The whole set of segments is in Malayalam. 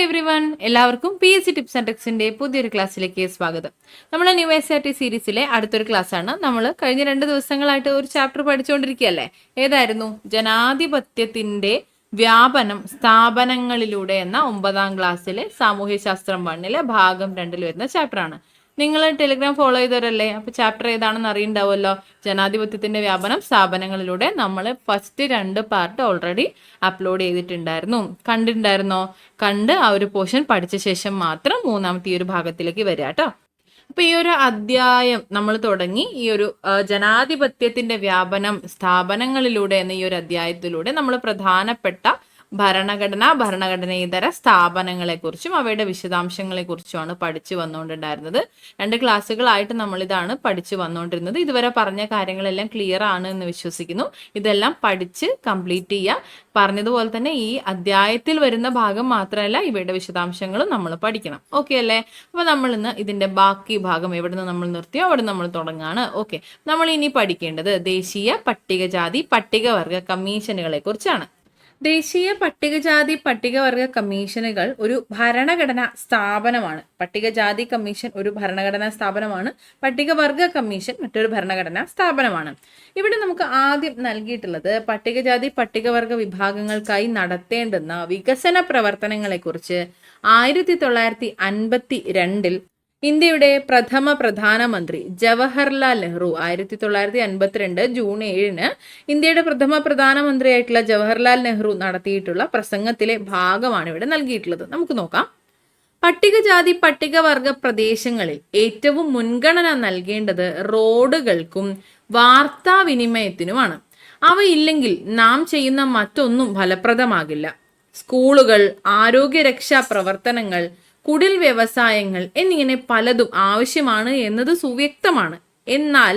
എവ്രി വൺ, എല്ലാവർക്കും PSC ടിപ്സ് ആൻഡ് ട്രിക്സിന്റെ പുതിയൊരു ക്ലാസ്സിലേക്ക് സ്വാഗതം. നമ്മൾ ന്യൂ SRT സീരീസിലെ അടുത്തൊരു ക്ലാസ്സാണ്. നമ്മൾ കഴിഞ്ഞ 2 ദിവസങ്ങളായിട്ട് ഒരു ചാപ്റ്റർ പഠിച്ചുകൊണ്ടിരിക്കുകയല്ലേ. ഏതായിരുന്നു? ജനാധിപത്യത്തിന്റെ വ്യാപനം സ്ഥാപനങ്ങളിലൂടെ എന്ന 9ാം ക്ലാസ്സിലെ സാമൂഹ്യശാസ്ത്രം 1 ഭാഗം 2 വരുന്ന ചാപ്റ്ററാണ്. നിങ്ങൾ ടെലിഗ്രാം ഫോളോ ചെയ്തവരല്ലേ? അപ്പൊ ചാപ്റ്റർ ഏതാണെന്ന് അറിയണ്ടാവുമല്ലോ. ജനാധിപത്യത്തിന്റെ വ്യാപനം സ്ഥാപനങ്ങളിലൂടെ നമ്മൾ ഫസ്റ്റ് 2 പാർട്ട് ഓൾറെഡി അപ്ലോഡ് ചെയ്തിട്ടുണ്ടായിരുന്നു. കണ്ടിട്ടുണ്ടായിരുന്നോ? കണ്ട് ആ ഒരു പോർഷൻ പഠിച്ച ശേഷം മാത്രം 3ാമത്തെ ഒരു ഭാഗത്തിലേക്ക് വരിക കേട്ടോ. അപ്പൊ ഈ ഒരു അധ്യായം നമ്മൾ തുടങ്ങി. ഈ ഒരു ജനാധിപത്യത്തിന്റെ വ്യാപനം സ്ഥാപനങ്ങളിലൂടെ എന്ന ഈ ഒരു അധ്യായത്തിലൂടെ നമ്മൾ പ്രധാനപ്പെട്ട ഭരണഘടനേതര സ്ഥാപനങ്ങളെക്കുറിച്ചും അവയുടെ വിശദാംശങ്ങളെക്കുറിച്ചുമാണ് പഠിച്ചു വന്നുകൊണ്ടുണ്ടായിരുന്നത്. 2 ക്ലാസ്സുകളായിട്ട് നമ്മൾ ഇതാണ് പഠിച്ചു വന്നുകൊണ്ടിരുന്നത്. ഇതുവരെ പറഞ്ഞ കാര്യങ്ങളെല്ലാം ക്ലിയർ ആണ് എന്ന് വിശ്വസിക്കുന്നു. ഇതെല്ലാം പഠിച്ച് കംപ്ലീറ്റ് ചെയ്യുക. പറഞ്ഞതുപോലെ തന്നെ ഈ അധ്യായത്തിൽ വരുന്ന ഭാഗം മാത്രമല്ല, ഇവയുടെ വിശദാംശങ്ങളും നമ്മൾ പഠിക്കണം. ഓക്കെ അല്ലേ? അപ്പൊ നമ്മൾ ഇന്ന് ഇതിന്റെ ബാക്കി ഭാഗം എവിടെ നിന്ന് നമ്മൾ നിർത്തിയോ അവിടെ നമ്മൾ തുടങ്ങാണ്. ഓക്കെ, നമ്മൾ ഇനി പഠിക്കേണ്ടത് ദേശീയ പട്ടികജാതി പട്ടികവർഗ കമ്മീഷനുകളെ കുറിച്ചാണ്. ദേശീയ പട്ടികജാതി പട്ടികവർഗ കമ്മീഷനുകൾ ഒരു ഭരണഘടനാ സ്ഥാപനമാണ്. പട്ടികജാതി കമ്മീഷൻ ഒരു ഭരണഘടനാ സ്ഥാപനമാണ്. പട്ടികവർഗ കമ്മീഷൻ മറ്റൊരു ഭരണഘടനാ സ്ഥാപനമാണ്. ഇവിടെ നമുക്ക് ആദ്യം നൽകിയിട്ടുള്ളത് പട്ടികജാതി പട്ടികവർഗ വിഭാഗങ്ങൾക്കായി നടത്തേണ്ടുന്ന വികസന പ്രവർത്തനങ്ങളെ കുറിച്ച് 1952 ഇന്ത്യയുടെ പ്രഥമ പ്രധാനമന്ത്രി ജവഹർലാൽ നെഹ്റു 1952 ജൂൺ 7 ഇന്ത്യയുടെ പ്രഥമ പ്രധാനമന്ത്രിയായിട്ടുള്ള ജവഹർലാൽ നെഹ്റു നടത്തിയിട്ടുള്ള പ്രസംഗത്തിലെ ഭാഗമാണ് ഇവിടെ നൽകിയിട്ടുള്ളത്. നമുക്ക് നോക്കാം. പട്ടികജാതി പട്ടികവർഗ പ്രദേശങ്ങളിൽ ഏറ്റവും മുൻഗണന നൽകേണ്ടത് റോഡുകൾക്കും വാർത്താവിനിമയത്തിനുമാണ്. അവയില്ലെങ്കിൽ നാം ചെയ്യുന്ന മറ്റൊന്നും ഫലപ്രദമാകില്ല. സ്കൂളുകൾ, ആരോഗ്യരക്ഷാ പ്രവർത്തനങ്ങൾ, കുടിൽ വ്യവസായങ്ങൾ എന്നിങ്ങനെ പലതും ആവശ്യമാണ് എന്നത് സുവ്യക്തമാണ്. എന്നാൽ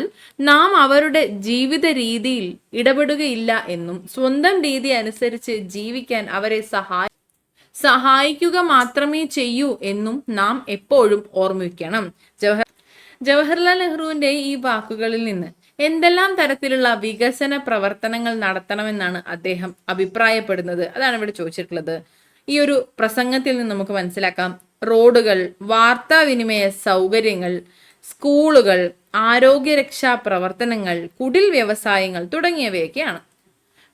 നാം അവരുടെ ജീവിത രീതിയിൽ ഇടപെടുകയില്ല എന്നും സ്വന്തം രീതി അനുസരിച്ച് ജീവിക്കാൻ അവരെ സഹായിക്കുക മാത്രമേ ചെയ്യൂ എന്നും നാം എപ്പോഴും ഓർമ്മിക്കണം. ജവഹർലാൽ നെഹ്റുവിന്റെ ഈ വാക്കുകളിൽ നിന്ന് എന്തെല്ലാം തരത്തിലുള്ള വികസന പ്രവർത്തനങ്ങൾ നടത്തണമെന്നാണ് അദ്ദേഹം അഭിപ്രായപ്പെടുന്നത്? അതാണ് ഇവിടെ ചോദിച്ചിട്ടുള്ളത്. ഈ ഒരു പ്രസംഗത്തിൽ നിന്ന് നമുക്ക് മനസ്സിലാക്കാം. റോഡുകൾ, വാർത്താവിനിമയ സൗകര്യങ്ങൾ, സ്കൂളുകൾ, ആരോഗ്യരക്ഷാ പ്രവർത്തനങ്ങൾ, കുടിൽ വ്യവസായങ്ങൾ തുടങ്ങിയവയൊക്കെയാണ്.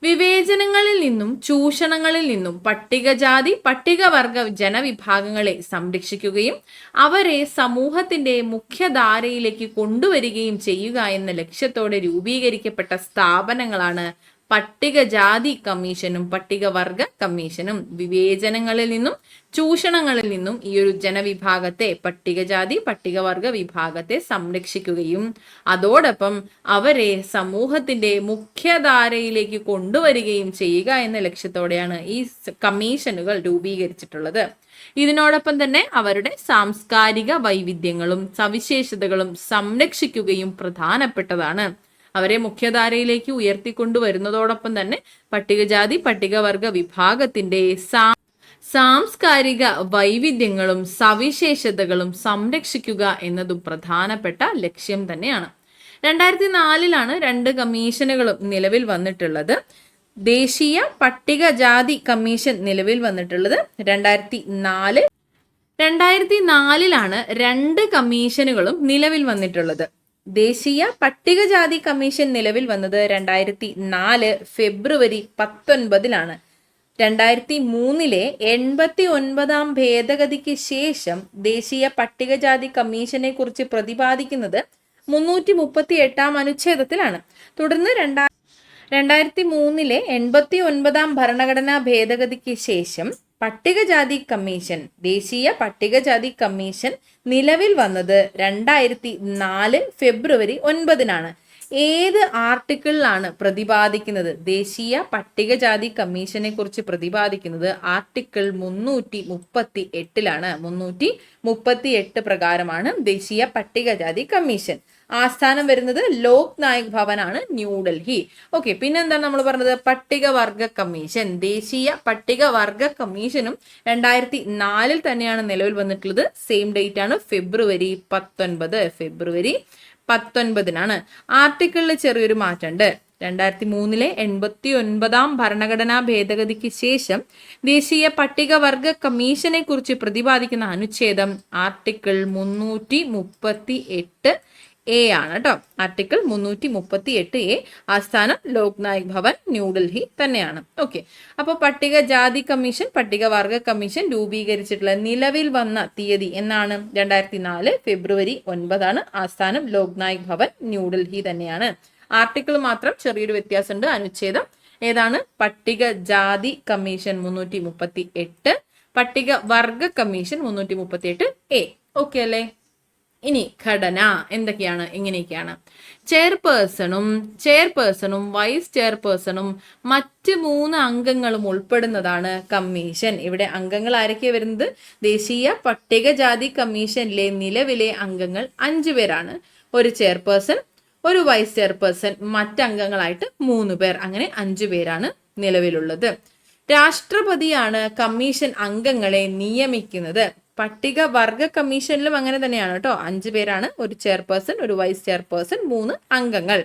വിവേചനങ്ങളിൽ നിന്നും ചൂഷണങ്ങളിൽ നിന്നും പട്ടികജാതി പട്ടികവർഗ ജനവിഭാഗങ്ങളെ സംരക്ഷിക്കുകയും അവരെ സമൂഹത്തിന്റെ മുഖ്യധാരയിലേക്ക് കൊണ്ടുവരികയും ചെയ്യുക എന്ന ലക്ഷ്യത്തോടെ രൂപീകരിക്കപ്പെട്ട സ്ഥാപനങ്ങളാണ് പട്ടികജാതി കമ്മീഷനും പട്ടികവർഗ കമ്മീഷനും. വിവേചനങ്ങളിൽ നിന്നും ചൂഷണങ്ങളിൽ നിന്നും ഈ ഒരു ജനവിഭാഗത്തെ, പട്ടികജാതി പട്ടികവർഗ വിഭാഗത്തെ സംരക്ഷിക്കുകയും അതോടൊപ്പം അവരെ സമൂഹത്തിന്റെ മുഖ്യധാരയിലേക്ക് കൊണ്ടുവരികയും ചെയ്യുക എന്ന ലക്ഷ്യത്തോടെയാണ് ഈ കമ്മീഷനുകൾ രൂപീകരിച്ചിട്ടുള്ളത്. ഇതിനോടൊപ്പം തന്നെ അവരുടെ സാംസ്കാരിക വൈവിധ്യങ്ങളും സവിശേഷതകളും സംരക്ഷിക്കുകയും പ്രധാനപ്പെട്ടതാണ്. അവരെ മുഖ്യധാരയിലേക്ക് ഉയർത്തിക്കൊണ്ടുവരുന്നതോടൊപ്പം തന്നെ പട്ടികജാതി പട്ടികവർഗ വിഭാഗത്തിന്റെ സാംസ്കാരിക വൈവിധ്യങ്ങളും സവിശേഷതകളും സംരക്ഷിക്കുക എന്നതും പ്രധാനപ്പെട്ട ലക്ഷ്യം തന്നെയാണ്. 2004 2 കമ്മീഷനുകളും നിലവിൽ വന്നിട്ടുള്ളത്. ദേശീയ പട്ടികജാതി കമ്മീഷൻ നിലവിൽ വന്നിട്ടുള്ളത് 2004 2 കമ്മീഷനുകളും നിലവിൽ വന്നിട്ടുള്ളത്. ദേശീയ പട്ടികജാതി കമ്മീഷൻ നിലവിൽ വന്നത് 2004 ഫെബ്രുവരി 19 2003 89ാം ഭേദഗതിക്ക് ശേഷം ദേശീയ പട്ടികജാതി കമ്മീഷനെ കുറിച്ച് പ്രതിപാദിക്കുന്നത് 338ാം അനുച്ഛേദത്തിലാണ്. തുടർന്ന് 2003 89ാം ഭരണഘടനാ ഭേദഗതിക്ക് ശേഷം പട്ടികജാതി കമ്മീഷൻ, ദേശീയ പട്ടികജാതി കമ്മീഷൻ നിലവിൽ വന്നത് 2004 ഫെബ്രുവരി 9 ഏത് ആർട്ടിക്കിളിലാണ് പ്രതിപാദിക്കുന്നത്? ദേശീയ പട്ടികജാതി കമ്മീഷനെ കുറിച്ച് പ്രതിപാദിക്കുന്നത് ആർട്ടിക്കിൾ 338 338 പ്രകാരമാണ് ദേശീയ പട്ടികജാതി കമ്മീഷൻ. ആസ്ഥാനം വരുന്നത് ലോക് നായക് ഭവൻ ആണ്, ന്യൂഡൽഹി. ഓക്കെ, പിന്നെന്താണ് നമ്മൾ പറഞ്ഞത്? പട്ടികവർഗ കമ്മീഷൻ. ദേശീയ പട്ടികവർഗ കമ്മീഷനും 2004 തന്നെയാണ് നിലവിൽ വന്നിട്ടുള്ളത്. സെയിം ഡേറ്റ് ആണ്, ഫെബ്രുവരി 19 ആർട്ടിക്കിളിൽ ചെറിയൊരു മാറ്റമുണ്ട്. 2003 89 ഭരണഘടനാ ഭേദഗതിക്ക് ശേഷം ദേശീയ പട്ടികവർഗ കമ്മീഷനെ കുറിച്ച് പ്രതിപാദിക്കുന്ന അനുച്ഛേദം ആർട്ടിക്കിൾ 338 എ ആണ് കേട്ടോ. Article 338 A. ആസ്ഥാനം ലോക്നായക് ഭവൻ, ന്യൂഡൽഹി തന്നെയാണ്. ഓക്കെ, അപ്പോൾ പട്ടികജാതി കമ്മീഷൻ, പട്ടികവർഗ കമ്മീഷൻ രൂപീകരിച്ചിട്ടുള്ള നിലവിൽ വന്ന തീയതി എന്നാണ്? 2004 ഫെബ്രുവരി 9. ആസ്ഥാനം ലോക്നായക് ഭവൻ, ന്യൂഡൽഹി തന്നെയാണ്. ആർട്ടിക്കിൾ മാത്രം ചെറിയൊരു വ്യത്യാസമുണ്ട്. അനുച്ഛേദം ഏതാണ്? പട്ടികജാതി കമ്മീഷൻ 338, പട്ടികവർഗ കമ്മീഷൻ 338 എ. ഓക്കെ അല്ലേ? ഇനി ഘടന എന്തൊക്കെയാണ്? ഇങ്ങനെയൊക്കെയാണ്. ചെയർപേഴ്സണും വൈസ് ചെയർപേഴ്സണും മറ്റ് 3 അംഗങ്ങളും ഉൾപ്പെടുന്നതാണ് കമ്മീഷൻ. ഇവിടെ അംഗങ്ങൾ ആരൊക്കെയാണ് വരുന്നത്? ദേശീയ പട്ടികജാതി കമ്മീഷനിലെ നിലവിലെ അംഗങ്ങൾ 5 പേരാണ്. ഒരു ചെയർപേഴ്സൺ, ഒരു വൈസ് ചെയർപേഴ്സൺ, മറ്റംഗങ്ങളായിട്ട് 3 പേർ, അങ്ങനെ 5 പേരാണ് നിലവിലുള്ളത്. രാഷ്ട്രപതിയാണ് കമ്മീഷൻ അംഗങ്ങളെ നിയമിക്കുന്നത്. പട്ടികവർഗ കമ്മീഷനിലും അങ്ങനെ തന്നെയാണ് കേട്ടോ. 5 പേരാണ്. ഒരു ചെയർപേഴ്സൺ, ഒരു വൈസ് ചെയർപേഴ്സൺ, 3 അംഗങ്ങൾ.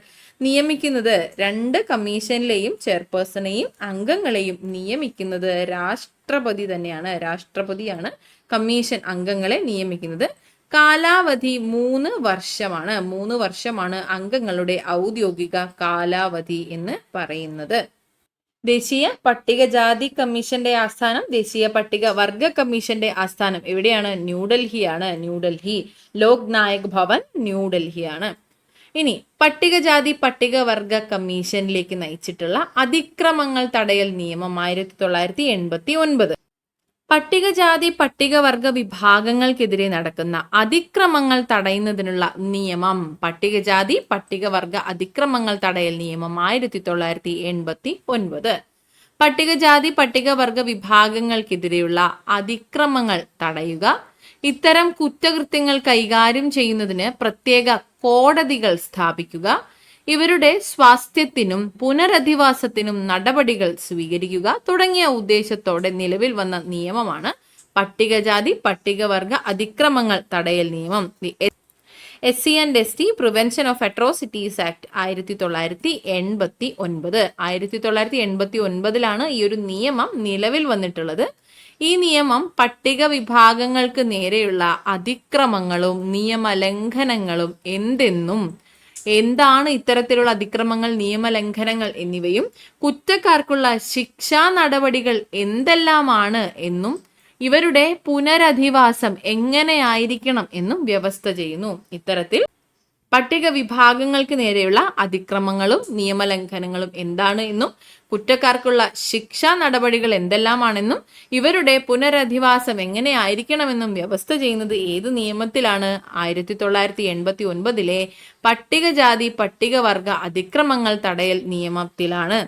നിയമിക്കുന്നത് 2 കമ്മീഷനിലെയും ചെയർപേഴ്സണെയും അംഗങ്ങളെയും നിയമിക്കുന്നത് രാഷ്ട്രപതി തന്നെയാണ്. രാഷ്ട്രപതിയാണ് കമ്മീഷൻ അംഗങ്ങളെ നിയമിക്കുന്നത്. കാലാവധി 3 വർഷമാണ്. 3 വർഷമാണ് അംഗങ്ങളുടെ ഔദ്യോഗിക കാലാവധി എന്ന് പറയുന്നത്. ദേശീയ പട്ടികജാതി കമ്മീഷന്റെ ആസ്ഥാനം, ദേശീയ പട്ടികവർഗ കമ്മീഷന്റെ ആസ്ഥാനം എവിടെയാണ്? ന്യൂഡൽഹിയാണ്. ന്യൂഡൽഹി. ലോക്നായക് ഭവൻ ന്യൂഡൽഹിയാണ്. ഇനി പട്ടികജാതി പട്ടികവർഗ കമ്മീഷനിലേക്ക് നയിച്ചിട്ടുള്ള അതിക്രമങ്ങൾ തടയൽ നിയമം 1989. പട്ടികജാതി പട്ടികവർഗ വിഭാഗങ്ങൾക്കെതിരെ നടക്കുന്ന അതിക്രമങ്ങൾ തടയുന്നതിനുള്ള നിയമം, പട്ടികജാതി പട്ടികവർഗ അതിക്രമങ്ങൾ തടയൽ നിയമം 1989. പട്ടികജാതി പട്ടികവർഗ വിഭാഗങ്ങൾക്കെതിരെയുള്ള അതിക്രമങ്ങൾ തടയുക, ഇത്തരം കുറ്റകൃത്യങ്ങൾ കൈകാര്യം ചെയ്യുന്നതിന് പ്രത്യേക കോടതികൾ സ്ഥാപിക്കുക, ഇവരുടെ സ്വാസ്ഥ്യത്തിനും പുനരധിവാസത്തിനും നടപടികൾ സ്വീകരിക്കുക തുടങ്ങിയ ഉദ്ദേശത്തോടെ നിലവിൽ വന്ന നിയമമാണ് പട്ടികജാതി പട്ടികവർഗ അതിക്രമങ്ങൾ തടയൽ നിയമം. SC and ST prevention of atrocities act 1989. 1989 ഈ ഒരു നിയമം നിലവിൽ വന്നിട്ടുള്ളത്. ഈ നിയമം പട്ടിക വിഭാഗങ്ങൾക്ക് നേരെയുള്ള അതിക്രമങ്ങളും നിയമലംഘനങ്ങളും എന്താണ് ഇത്തരത്തിലുള്ള അതിക്രമങ്ങൾ, നിയമലംഘനങ്ങൾ എന്നിവയും കുറ്റക്കാർക്കുള്ള ശിക്ഷാ നടപടികൾ എന്തെല്ലാമാണ് എന്നും ഇവരുടെ പുനരധിവാസം എങ്ങനെയായിരിക്കണം എന്നും വ്യവസ്ഥ ചെയ്യുന്നു. ഇത്തരത്തിൽ പട്ടിക വിഭാഗങ്ങൾക്ക് നേരെയുള്ള അതിക്രമങ്ങളും നിയമലംഘനങ്ങളും എന്താണ് എന്നും കുറ്റക്കാർക്കുള്ള ശിക്ഷാ നടപടികൾ എന്തെല്ലാമാണെന്നും ഇവരുടെ പുനരധിവാസം എങ്ങനെയായിരിക്കണമെന്നും വ്യവസ്ഥ ചെയ്യുന്നത് ഏത് നിയമത്തിലാണ്? 1989 പട്ടികജാതി പട്ടികവർഗ അതിക്രമങ്ങൾ തടയൽ നിയമത്തിലാണ്.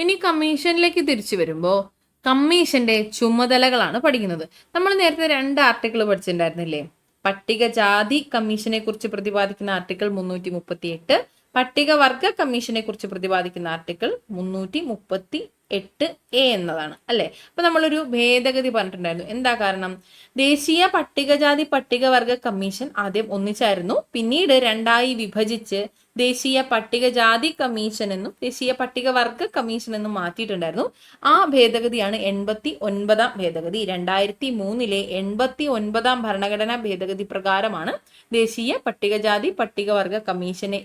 ഇനി കമ്മീഷനിലേക്ക് തിരിച്ചു വരുമ്പോൾ കമ്മീഷന്റെ ചുമതലകളാണ് പഠിക്കുന്നത്. നമ്മൾ നേരത്തെ 2 ആർട്ടിക്കിൾ പഠിച്ചിട്ടുണ്ടായിരുന്നില്ലേ? പട്ടികജാതി കമ്മീഷനെ കുറിച്ച് പ്രതിപാദിക്കുന്ന ആർട്ടിക്കിൾ 338, പട്ടികവർഗ കമ്മീഷനെ കുറിച്ച് പ്രതിപാദിക്കുന്ന ആർട്ടിക്കിൾ 338 എ എന്നതാണ് അല്ലെ. അപ്പൊ നമ്മളൊരു ഭേദഗതി പറഞ്ഞിട്ടുണ്ടായിരുന്നു. എന്താ കാരണം? ദേശീയ പട്ടികജാതി പട്ടികവർഗ കമ്മീഷൻ ആദ്യം ഒന്നിച്ചായിരുന്നു, പിന്നീട് 2ആയി വിഭജിച്ച് ദേശീയ പട്ടികജാതി കമ്മീഷൻ എന്നും ദേശീയ പട്ടികവർഗ കമ്മീഷൻ എന്നും മാറ്റിയിട്ടുണ്ടായിരുന്നു. ആ ഭേദഗതിയാണ് 89 ഭേദഗതി. 2003 89 ഭരണഘടനാ ഭേദഗതി പ്രകാരമാണ് ദേശീയ പട്ടികജാതി പട്ടികവർഗ കമ്മീഷനെ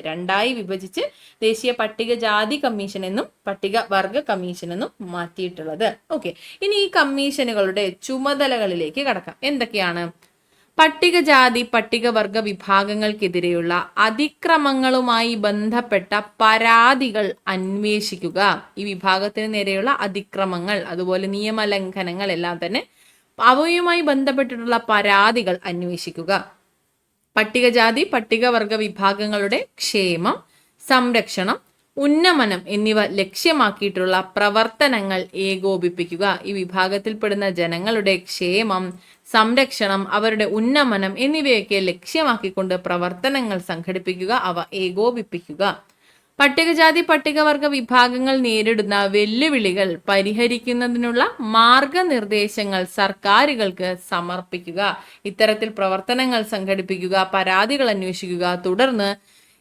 2ആയി വിഭജിച്ച് ദേശീയ പട്ടികജാതി കമ്മീഷൻ എന്നും പട്ടികവർഗ കമ്മീഷൻ എന്നും മാറ്റിയിട്ടുള്ളത്. ഓക്കെ, ഇനി ഈ കമ്മീഷനുകളുടെ ചുമതലകളിലേക്ക് കടക്കാം. എന്തൊക്കെയാണ്? പട്ടികജാതി പട്ടികവർഗ വിഭാഗങ്ങൾക്കെതിരെയുള്ള അതിക്രമങ്ങളുമായി ബന്ധപ്പെട്ട പരാതികൾ അന്വേഷിക്കുക. ഈ വിഭാഗത്തിന് നേരെയുള്ള അതിക്രമങ്ങൾ, അതുപോലെ നിയമലംഘനങ്ങൾ എല്ലാം തന്നെ അവയുമായി ബന്ധപ്പെട്ടിട്ടുള്ള പരാതികൾ അന്വേഷിക്കുക. പട്ടികജാതി പട്ടികവർഗ വിഭാഗങ്ങളുടെ ക്ഷേമം, സംരക്ഷണം, ഉന്നമനം എന്നിവ ലക്ഷ്യമാക്കിയിട്ടുള്ള പ്രവർത്തനങ്ങൾ ഏകോപിപ്പിക്കുക. ഈ വിഭാഗത്തിൽപ്പെടുന്ന ജനങ്ങളുടെ ക്ഷേമം, സംരക്ഷണം, അവരുടെ ഉന്നമനം എന്നിവയൊക്കെ ലക്ഷ്യമാക്കിക്കൊണ്ട് പ്രവർത്തനങ്ങൾ സംഘടിപ്പിക്കുക, അവ ഏകോപിപ്പിക്കുക. പട്ടികജാതി പട്ടികവർഗ വിഭാഗങ്ങൾ നേരിടുന്ന വെല്ലുവിളികൾ പരിഹരിക്കുന്നതിനുള്ള മാർഗനിർദ്ദേശങ്ങൾ സർക്കാരുകൾക്ക് സമർപ്പിക്കുക. ഇത്തരത്തിൽ പ്രവർത്തനങ്ങൾ സംഘടിപ്പിക്കുക, പരാതികൾ അന്വേഷിക്കുക, തുടർന്ന്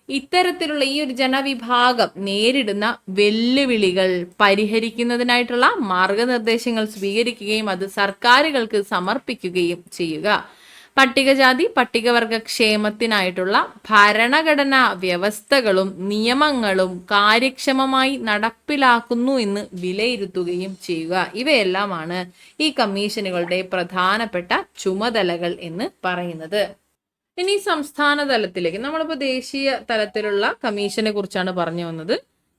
ഇത്തരത്തിലുള്ള ഈ ഒരു ജനവിഭാഗം നേരിടുന്ന വെല്ലുവിളികൾ പരിഹരിക്കുന്നതിനായിട്ടുള്ള മാർഗനിർദ്ദേശങ്ങൾ സ്വീകരിക്കുകയും അത് സർക്കാരുകൾക്ക് സമർപ്പിക്കുകയും ചെയ്യുക. പട്ടികജാതി പട്ടികവർഗ ക്ഷേമത്തിനായിട്ടുള്ള ഭരണഘടനാ വ്യവസ്ഥകളും നിയമങ്ങളും കാര്യക്ഷമമായി നടപ്പിലാക്കുന്നു എന്ന് വിലയിരുത്തുകയും ചെയ്യുക. ഇവയെല്ലാമാണ് ഈ കമ്മീഷനുകളുടെ പ്രധാനപ്പെട്ട ചുമതലകൾ എന്ന് പറയുന്നത്. ഇനി സംസ്ഥാന തലത്തിലേക്ക്, നമ്മളിപ്പോൾ ദേശീയ തലത്തിലുള്ള കമ്മീഷനെ കുറിച്ചാണ് പറഞ്ഞു വന്നത്.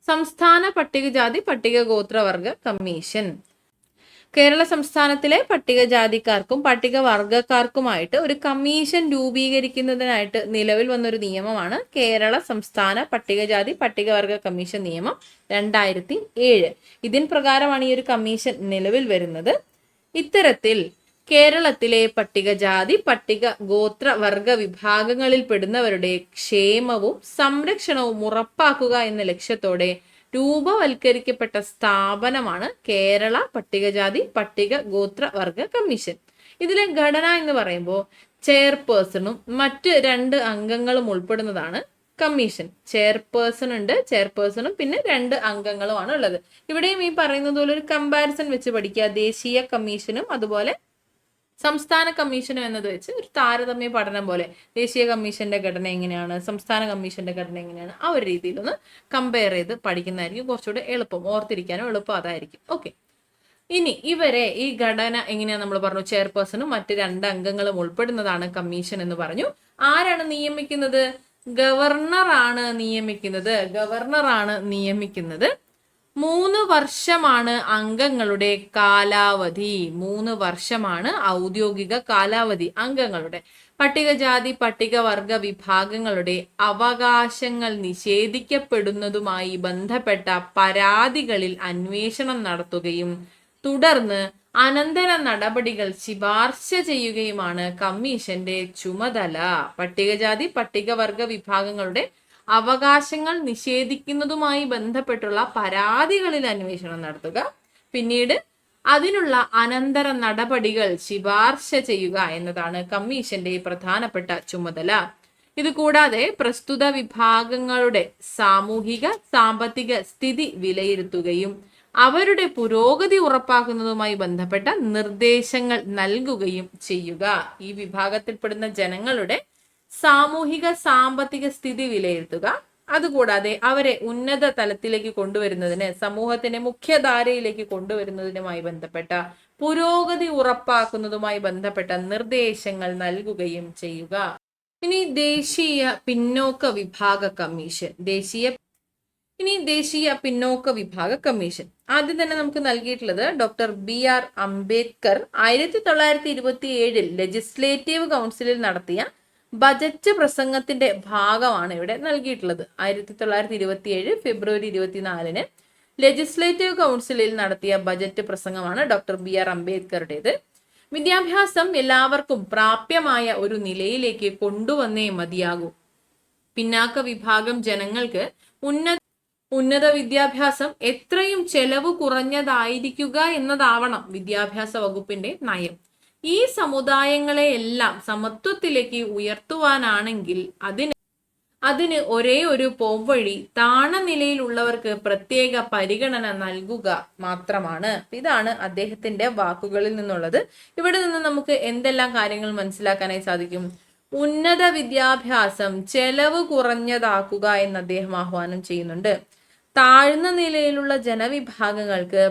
സംസ്ഥാന പട്ടികജാതി പട്ടികഗോത്രവർഗ കമ്മീഷൻ. കേരള സംസ്ഥാനത്തിലെ പട്ടികജാതിക്കാർക്കും പട്ടികവർഗക്കാർക്കുമായിട്ട് ഒരു കമ്മീഷൻ രൂപീകരിക്കുന്നതിനായിട്ട് നിലവിൽ വന്നൊരു നിയമമാണ് കേരള സംസ്ഥാന പട്ടികജാതി പട്ടികവർഗ കമ്മീഷൻ നിയമം 2007. ഇതിൻ പ്രകാരമാണ് ഈ ഒരു കമ്മീഷൻ നിലവിൽ വരുന്നത്. ഇത്തരത്തിൽ കേരളത്തിലെ പട്ടികജാതി പട്ടിക ഗോത്ര വർഗ വിഭാഗങ്ങളിൽ പെടുന്നവരുടെ ക്ഷേമവും സംരക്ഷണവും ഉറപ്പാക്കുക എന്ന ലക്ഷ്യത്തോടെ രൂപവൽക്കരിക്കപ്പെട്ട സ്ഥാപനമാണ് കേരള പട്ടികജാതി പട്ടിക ഗോത്ര വർഗ കമ്മീഷൻ. ഇതിലെ ഘടന എന്ന് പറയുമ്പോൾ ചെയർപേഴ്സണും മറ്റ് 2 അംഗങ്ങളും ഉൾപ്പെടുന്നതാണ് കമ്മീഷൻ. ചെയർപേഴ്സൺ ഉണ്ട്, ചെയർപേഴ്സണും പിന്നെ 2 അംഗങ്ങളുമാണ് ഉള്ളത്. ഇവിടെയും ഈ പറയുന്നത് പോലെ ഒരു കമ്പാരിസൺ വെച്ച് പഠിക്കുക. ദേശീയ കമ്മീഷനും അതുപോലെ സംസ്ഥാന കമ്മീഷനും എന്നത് വെച്ച് ഒരു താരതമ്യ പഠനം പോലെ ദേശീയ കമ്മീഷന്റെ ഘടന എങ്ങനെയാണ്, സംസ്ഥാന കമ്മീഷന്റെ ഘടന എങ്ങനെയാണ്, ആ ഒരു രീതിയിലൊന്ന് കമ്പയർ ചെയ്ത് പഠിക്കുന്നതായിരിക്കും കുറച്ചുകൂടെ എളുപ്പം, ഓർത്തിരിക്കാനും എളുപ്പം അതായിരിക്കും. ഓക്കെ, ഇനി ഇവരെ ഈ ഘടന എങ്ങനെയാ നമ്മൾ പറഞ്ഞു, ചെയർപേഴ്സണും മറ്റ് 2 അംഗങ്ങളും ഉൾപ്പെടുന്നതാണ് കമ്മീഷൻ എന്ന് പറഞ്ഞു. ആരാണ് നിയമിക്കുന്നത്? ഗവർണറാണ് നിയമിക്കുന്നത്. 3 വർഷമാണ് അംഗങ്ങളുടെ കാലാവധി. 3 വർഷമാണ് ഔദ്യോഗിക കാലാവധി അംഗങ്ങളുടെ. പട്ടികജാതി പട്ടികവർഗ വിഭാഗങ്ങളുടെ അവകാശങ്ങൾ നിഷേധിക്കപ്പെടുന്നതുമായി ബന്ധപ്പെട്ട പരാതികളിൽ അന്വേഷണം നടത്തുകയും തുടർന്ന് അനന്തര നടപടികൾ ശുപാർശ ചെയ്യുകയുമാണ് കമ്മീഷന്റെ ചുമതല. പട്ടികജാതി പട്ടികവർഗ വിഭാഗങ്ങളുടെ അവകാശങ്ങൾ നിഷേധിക്കുന്നതുമായി ബന്ധപ്പെട്ടുള്ള പരാതികളിൽ അന്വേഷണം നടത്തുക, പിന്നീട് അതിനുള്ള അനന്തര നടപടികൾ ശുപാർശ ചെയ്യുക എന്നതാണ് കമ്മീഷന്റെ പ്രധാനപ്പെട്ട ചുമതല. ഇത് കൂടാതെ പ്രസ്തുത വിഭാഗങ്ങളുടെ സാമൂഹിക സാമ്പത്തിക സ്ഥിതി വിലയിരുത്തുകയും അവരുടെ പുരോഗതി ഉറപ്പാക്കുന്നതുമായി ബന്ധപ്പെട്ട നിർദ്ദേശങ്ങൾ നൽകുകയും ചെയ്യുക. ഈ വിഭാഗത്തിൽപ്പെടുന്ന ജനങ്ങളുടെ സാമൂഹിക സാമ്പത്തിക സ്ഥിതി വിലയിരുത്തുക, അതുകൂടാതെ അവരെ ഉന്നത തലത്തിലേക്ക് കൊണ്ടുവരുന്നതിന്, സമൂഹത്തിന്റെ മുഖ്യധാരയിലേക്ക് കൊണ്ടുവരുന്നതിനുമായി ബന്ധപ്പെട്ട പുരോഗതി ഉറപ്പാക്കുന്നതുമായി ബന്ധപ്പെട്ട നിർദ്ദേശങ്ങൾ നൽകുകയും ചെയ്യുക. ഇനി ദേശീയ പിന്നോക്ക വിഭാഗ കമ്മീഷൻ. ദേശീയ പിന്നോക്ക വിഭാഗ കമ്മീഷൻ ആദ്യം തന്നെ നമുക്ക് നൽകിയിട്ടുള്ളത് ഡോക്ടർ BR അംബേദ്കർ 1927 ലെജിസ്ലേറ്റീവ് കൗൺസിലിൽ നടത്തിയ ബജറ്റ് പ്രസംഗത്തിന്റെ ഭാഗമാണ് ഇവിടെ നൽകിയിട്ടുള്ളത്. 1927 ഫെബ്രുവരി 24 ലെജിസ്ലേറ്റീവ് കൗൺസിലിൽ നടത്തിയ ബജറ്റ് പ്രസംഗമാണ് ഡോക്ടർ BR അംബേദ്കറുടേത്. വിദ്യാഭ്യാസം എല്ലാവർക്കും പ്രാപ്യമായ ഒരു നിലയിലേക്ക് കൊണ്ടുവന്നേ മതിയാകൂ. പിന്നാക്ക വിഭാഗം ജനങ്ങൾക്ക് ഉന്നത വിദ്യാഭ്യാസം എത്രയും ചെലവ് കുറഞ്ഞതായിരിക്കുക എന്നതാവണം വിദ്യാഭ്യാസ വകുപ്പിന്റെ നയം. ഈ സമുദായങ്ങളെ എല്ലാം സമത്വത്തിലേക്ക് ഉയർത്തുവാനാണെങ്കിൽ അതിന് ഒരേ ഒരു പോംവഴി താണ നിലയിലുള്ളവർക്ക് പ്രത്യേക പരിഗണന നൽകുക മാത്രമാണ്. ഇതാണ് അദ്ദേഹത്തിന്റെ വാക്കുകളിൽ നിന്നുള്ളത്. ഇവിടെ നിന്ന് നമുക്ക് എന്തെല്ലാം കാര്യങ്ങൾ മനസ്സിലാക്കാനായി സാധിക്കും? ഉന്നത വിദ്യാഭ്യാസം ചെലവ് കുറഞ്ഞതാക്കുക എന്ന് അദ്ദേഹം ആഹ്വാനം ചെയ്യുന്നുണ്ട്. താഴ്ന്ന നിലയിലുള്ള ജനവിഭാഗങ്ങൾക്ക്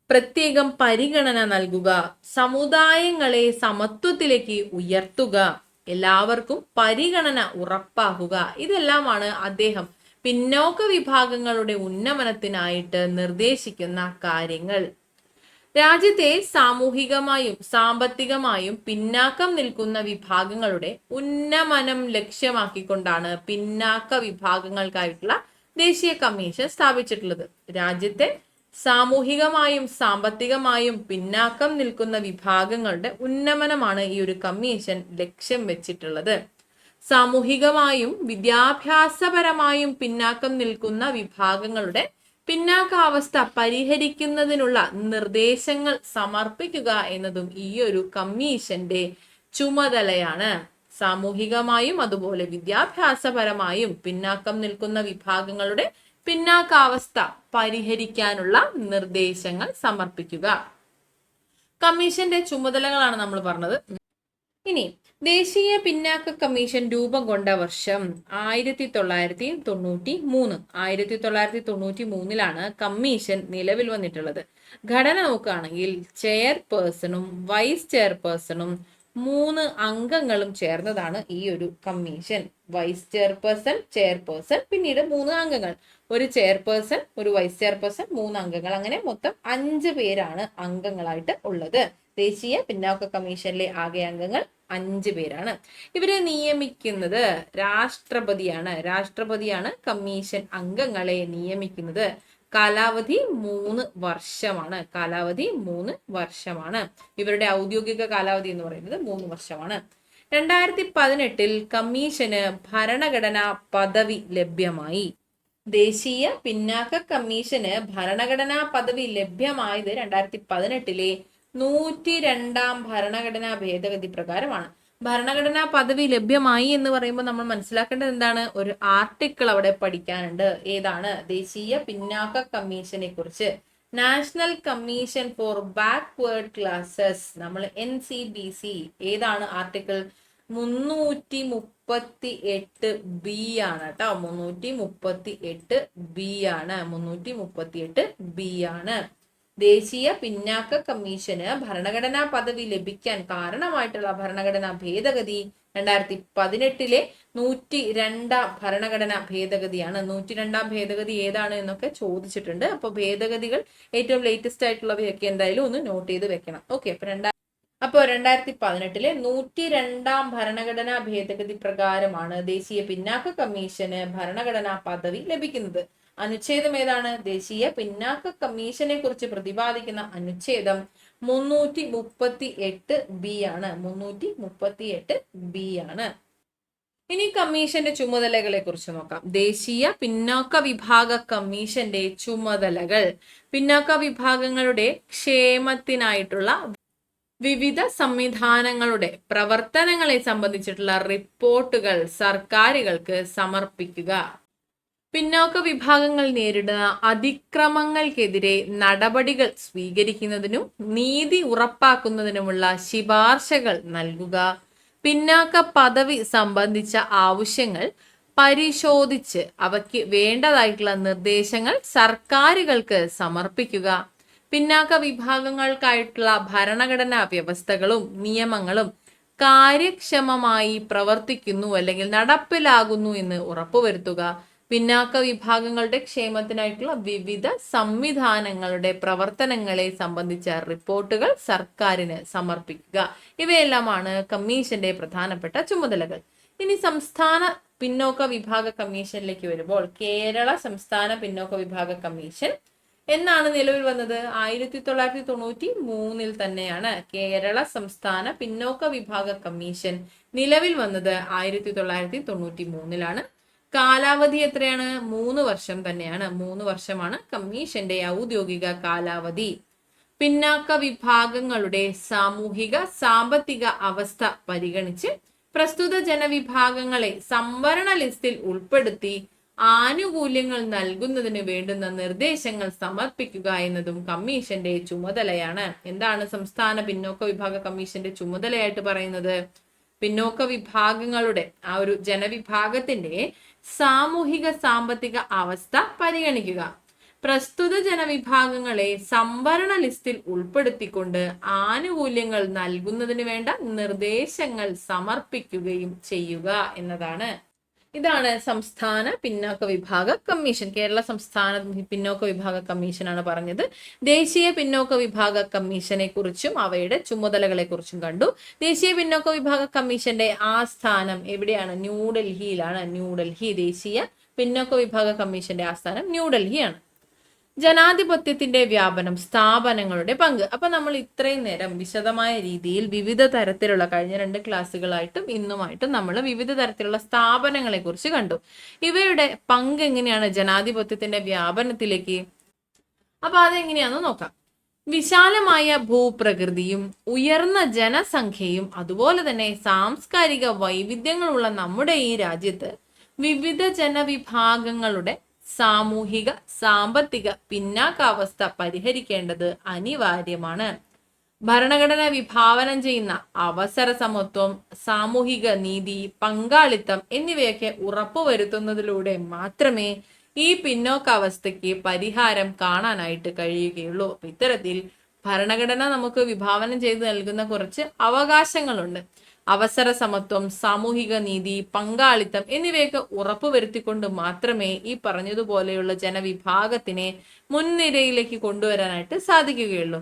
പ്രത്യേകം പരിഗണന നൽകുക, സമുദായങ്ങളെ സമത്വത്തിലേക്ക് ഉയർത്തുക, എല്ലാവർക്കും പരിഗണന ഉറപ്പാക്കുക. ഇതെല്ലാമാണ് അദ്ദേഹം പിന്നോക്ക വിഭാഗങ്ങളുടെ ഉന്നമനത്തിനായിട്ട് നിർദ്ദേശിക്കുന്ന കാര്യങ്ങൾ. രാജ്യത്തെ സാമൂഹികമായും സാമ്പത്തികമായും പിന്നാക്കം നിൽക്കുന്ന വിഭാഗങ്ങളുടെ ഉന്നമനം ലക്ഷ്യമാക്കിക്കൊണ്ടാണ് പിന്നാക്ക വിഭാഗങ്ങൾക്കായിട്ടുള്ള ദേശീയ കമ്മീഷൻ സ്ഥാപിച്ചിട്ടുള്ളത്. രാജ്യത്തെ സാമൂഹികമായും സാമ്പത്തികമായും പിന്നാക്കം നിൽക്കുന്ന വിഭാഗങ്ങളുടെ ഉന്നമനമാണ് ഈ ഒരു കമ്മീഷൻ ലക്ഷ്യം വെച്ചിട്ടുള്ളത്. സാമൂഹികമായും വിദ്യാഭ്യാസപരമായും പിന്നാക്കം നിൽക്കുന്ന വിഭാഗങ്ങളുടെ പിന്നാക്കാവസ്ഥ പരിഹരിക്കുന്നതിനുള്ള നിർദ്ദേശങ്ങൾ സമർപ്പിക്കുക എന്നതും ഈ ഒരു കമ്മീഷന്റെ ചുമതലയാണ്. സാമൂഹികമായും അതുപോലെ വിദ്യാഭ്യാസപരമായും പിന്നാക്കം നിൽക്കുന്ന വിഭാഗങ്ങളുടെ പിന്നാക്കാവസ്ഥ പരിഹരിക്കാനുള്ള നിർദ്ദേശങ്ങൾ സമർപ്പിക്കുക. കമ്മീഷന്റെ ചുമതലകളാണ് നമ്മൾ പറഞ്ഞത്. ഇനി ദേശീയ പിന്നാക്ക കമ്മീഷൻ രൂപം കൊണ്ട വർഷം 1993. 1993 കമ്മീഷൻ നിലവിൽ വന്നിട്ടുള്ളത്. ഘടന നോക്കുകയാണെങ്കിൽ ചെയർപേഴ്സണും വൈസ് ചെയർപേഴ്സണും 3 അംഗങ്ങളും ചേർന്നതാണ് ഈ ഒരു കമ്മീഷൻ. വൈസ് ചെയർപേഴ്സൺ, ചെയർപേഴ്സൺ, പിന്നീട് 3 അംഗങ്ങൾ. ഒരു ചെയർപേഴ്സൺ, ഒരു വൈസ് ചെയർപേഴ്സൺ, 3 അംഗങ്ങൾ, അങ്ങനെ മൊത്തം 5 പേരാണ് അംഗങ്ങളായിട്ട് ഉള്ളത്. ദേശീയ പിന്നാക്ക കമ്മീഷനിലെ ആകെ അംഗങ്ങൾ 5 പേരാണ്. ഇവരെ നിയമിക്കുന്നത് രാഷ്ട്രപതിയാണ് കമ്മീഷൻ അംഗങ്ങളെ നിയമിക്കുന്നത്. കാലാവധി 3 വർഷമാണ്. ഇവരുടെ ഔദ്യോഗിക കാലാവധി എന്ന് പറയുന്നത് 3 വർഷമാണ്. 2018 കമ്മീഷന് ഭരണഘടനാ പദവി ലഭ്യമായി. ദേശീയ പിന്നാക്ക കമ്മീഷന് ഭരണഘടനാ പദവി ലഭ്യമായത് 2018 102 ഭരണഘടനാ ഭേദഗതി പ്രകാരമാണ്. ഭരണഘടനാ പദവി ലഭ്യമായി എന്ന് പറയുമ്പോൾ നമ്മൾ മനസ്സിലാക്കേണ്ടത് എന്താണ്? ഒരു ആർട്ടിക്കിൾ അവിടെ പഠിക്കാനുണ്ട്. ഏതാണ്? ദേശീയ പിന്നാക്ക കമ്മീഷനെ കുറിച്ച്. National commission for backward classes, നമ്മൾ NCBC. ഏതാണ് ആർട്ടിക്കിൾ? 338B ആണ് കേട്ടോ. 338B ആണ്. ദേശീയ പിന്നാക്ക കമ്മീഷന് ഭരണഘടനാ പദവി ലഭിക്കാൻ കാരണമായിട്ടുള്ള ഭരണഘടനാ ഭേദഗതി 2018 102 ഭരണഘടനാ ഭേദഗതിയാണ്. 102 ഭേദഗതി ഏതാണ് എന്നൊക്കെ ചോദിച്ചിട്ടുണ്ട്. അപ്പൊ ഭേദഗതികൾ ഏറ്റവും ലേറ്റസ്റ്റ് ആയിട്ടുള്ളവയൊക്കെ എന്തായാലും ഒന്ന് നോട്ട് ചെയ്ത് വെക്കണം. ഓക്കെ, അപ്പൊ 2018 102 ഭരണഘടനാ ഭേദഗതി പ്രകാരമാണ് ദേശീയ പിന്നാക്ക കമ്മീഷന് ഭരണഘടനാ പദവി ലഭിക്കുന്നത്. അനുച്ഛേദം ഏതാണ്? ദേശീയ പിന്നാക്ക കമ്മീഷനെ കുറിച്ച് പ്രതിപാദിക്കുന്ന അനുച്ഛേദം 338B ആണ്. 338B ആണ്. ഇനി കമ്മീഷന്റെ ചുമതലകളെ കുറിച്ച് നോക്കാം. ദേശീയ പിന്നാക്ക വിഭാഗ കമ്മീഷന്റെ ചുമതലകൾ: പിന്നാക്ക വിഭാഗങ്ങളുടെ ക്ഷേമത്തിനായിട്ടുള്ള വിവിധ സംവിധാനങ്ങളുടെ പ്രവർത്തനങ്ങളെ സംബന്ധിച്ചിട്ടുള്ള റിപ്പോർട്ടുകൾ സർക്കാരുകൾക്ക് സമർപ്പിക്കുക. പിന്നോക്ക വിഭാഗങ്ങൾ നേരിടുന്ന അതിക്രമങ്ങൾക്കെതിരെ നടപടികൾ സ്വീകരിക്കുന്നതിനും നീതി ഉറപ്പാക്കുന്നതിനുമുള്ള ശുപാർശകൾ നൽകുക. പിന്നാക്ക പദവി സംബന്ധിച്ച ആവശ്യങ്ങൾ പരിശോധിച്ച് അവയ്ക്ക് വേണ്ടതായിട്ടുള്ള നിർദ്ദേശങ്ങൾ സർക്കാരുകൾക്ക് സമർപ്പിക്കുക. പിന്നാക്ക വിഭാഗങ്ങൾക്കായിട്ടുള്ള ഭരണഘടനാ വ്യവസ്ഥകളും നിയമങ്ങളും കാര്യക്ഷമമായി പ്രവർത്തിക്കുന്നു അല്ലെങ്കിൽ നടപ്പിലാകുന്നു എന്ന് ഉറപ്പുവരുത്തുക. പിന്നാക്ക വിഭാഗങ്ങളുടെ ക്ഷേമത്തിനായിട്ടുള്ള വിവിധ സംവിധാനങ്ങളുടെ പ്രവർത്തനങ്ങളെ സംബന്ധിച്ച റിപ്പോർട്ടുകൾ സർക്കാരിന് സമർപ്പിക്കുക. ഇവയെല്ലാമാണ് കമ്മീഷന്റെ പ്രധാനപ്പെട്ട ചുമതലകൾ. ഇനി സംസ്ഥാന പിന്നോക്ക വിഭാഗ കമ്മീഷനിലേക്ക് വരുമ്പോൾ കേരള സംസ്ഥാന പിന്നോക്ക വിഭാഗ കമ്മീഷൻ എന്നാണ് നിലവിൽ വന്നത്? 1993 തന്നെയാണ് കേരള സംസ്ഥാന പിന്നോക്ക വിഭാഗ കമ്മീഷൻ നിലവിൽ വന്നത്. 1993 കാലാവധി എത്രയാണ്? 3 വർഷം തന്നെയാണ്. 3 വർഷമാണ് കമ്മീഷന്റെ ഔദ്യോഗിക കാലാവധി. പിന്നാക്ക വിഭാഗങ്ങളുടെ സാമൂഹിക സാമ്പത്തിക അവസ്ഥ പരിഗണിച്ച് പ്രസ്തുത ജനവിഭാഗങ്ങളെ സംവരണ ലിസ്റ്റിൽ ഉൾപ്പെടുത്തി ആനുകൂല്യങ്ങൾ നൽകുന്നതിന് വേണ്ടുന്ന നിർദ്ദേശങ്ങൾ സമർപ്പിക്കുക എന്നതും കമ്മീഷന്റെ ചുമതലയാണ്. എന്താണ് സംസ്ഥാന പിന്നോക്ക വിഭാഗ കമ്മീഷന്റെ ചുമതലയായിട്ട് പറയുന്നത്? പിന്നോക്ക വിഭാഗങ്ങളുടെ ആ ഒരു ജനവിഭാഗത്തിന്റെ സാമൂഹിക സാമ്പത്തിക അവസ്ഥ പരിഗണിക്കുക, പ്രസ്തുത ജനവിഭാഗങ്ങളെ സംവരണ ലിസ്റ്റിൽ ഉൾപ്പെടുത്തിക്കൊണ്ട് ആനുകൂല്യങ്ങൾ നൽകുന്നതിന് വേണ്ട നിർദ്ദേശങ്ങൾ സമർപ്പിക്കുകയും ചെയ്യുക എന്നതാണ്. ഇതാണ് സംസ്ഥാന പിന്നോക്ക വിഭാഗ കമ്മീഷൻ. കേരള സംസ്ഥാന പിന്നോക്ക വിഭാഗ കമ്മീഷനാണ് പറഞ്ഞത്. ദേശീയ പിന്നോക്ക വിഭാഗ കമ്മീഷനെ കുറിച്ചും അവയുടെ ചുമതലകളെ കുറിച്ചും കണ്ടു. ദേശീയ പിന്നോക്ക വിഭാഗ കമ്മീഷന്റെ ആസ്ഥാനം എവിടെയാണ്? ന്യൂഡൽഹിയിലാണ്. ന്യൂഡൽഹി. ദേശീയ പിന്നോക്ക വിഭാഗ കമ്മീഷന്റെ ആസ്ഥാനം ന്യൂഡൽഹിയാണ്. ജനാധിപത്യത്തിന്റെ വ്യാപനം, സ്ഥാപനങ്ങളുടെ പങ്ക്. അപ്പൊ നമ്മൾ ഇത്രയും നേരം വിശദമായ രീതിയിൽ വിവിധ തരത്തിലുള്ള കഴിഞ്ഞ 2 ക്ലാസ്സുകളായിട്ടും ഇന്നുമായിട്ടും നമ്മൾ വിവിധ തരത്തിലുള്ള സ്ഥാപനങ്ങളെ കുറിച്ച് കണ്ടു. ഇവയുടെ പങ്ക് എങ്ങനെയാണ് ജനാധിപത്യത്തിന്റെ വ്യാപനത്തിലേക്ക്? അപ്പൊ അതെങ്ങനെയാണെന്ന് നോക്കാം. വിശാലമായ ഭൂപ്രകൃതിയും ഉയർന്ന ജനസംഖ്യയും അതുപോലെ തന്നെ സാംസ്കാരിക വൈവിധ്യങ്ങളുള്ള നമ്മുടെ ഈ രാജ്യത്ത് വിവിധ ജനവിഭാഗങ്ങളുടെ സാമൂഹിക സാമ്പത്തിക പിന്നാക്കാവസ്ഥ പരിഹരിക്കേണ്ടത് അനിവാര്യമാണ്. ഭരണഘടന വിഭാവനം ചെയ്യുന്ന അവസര സമത്വം, സാമൂഹിക നീതി, പങ്കാളിത്തം എന്നിവയൊക്കെ ഉറപ്പുവരുത്തുന്നതിലൂടെ മാത്രമേ ഈ പിന്നോക്കാവസ്ഥയ്ക്ക് പരിഹാരം കാണാനായിട്ട് കഴിയുകയുള്ളൂ. ഇത്തരത്തിൽ ഭരണഘടന നമുക്ക് വിഭാവനം ചെയ്ത് നൽകുന്ന കുറച്ച് അവകാശങ്ങളുണ്ട്. അവസര സമത്വം, സാമൂഹിക നീതി, പങ്കാളിത്തം എന്നിവയൊക്കെ ഉറപ്പുവരുത്തിക്കൊണ്ട് മാത്രമേ ഈ പറഞ്ഞതുപോലെയുള്ള ജനവിഭാഗത്തിനെ മുൻനിരയിലേക്ക് കൊണ്ടുവരാനായിട്ട് സാധിക്കുകയുള്ളൂ.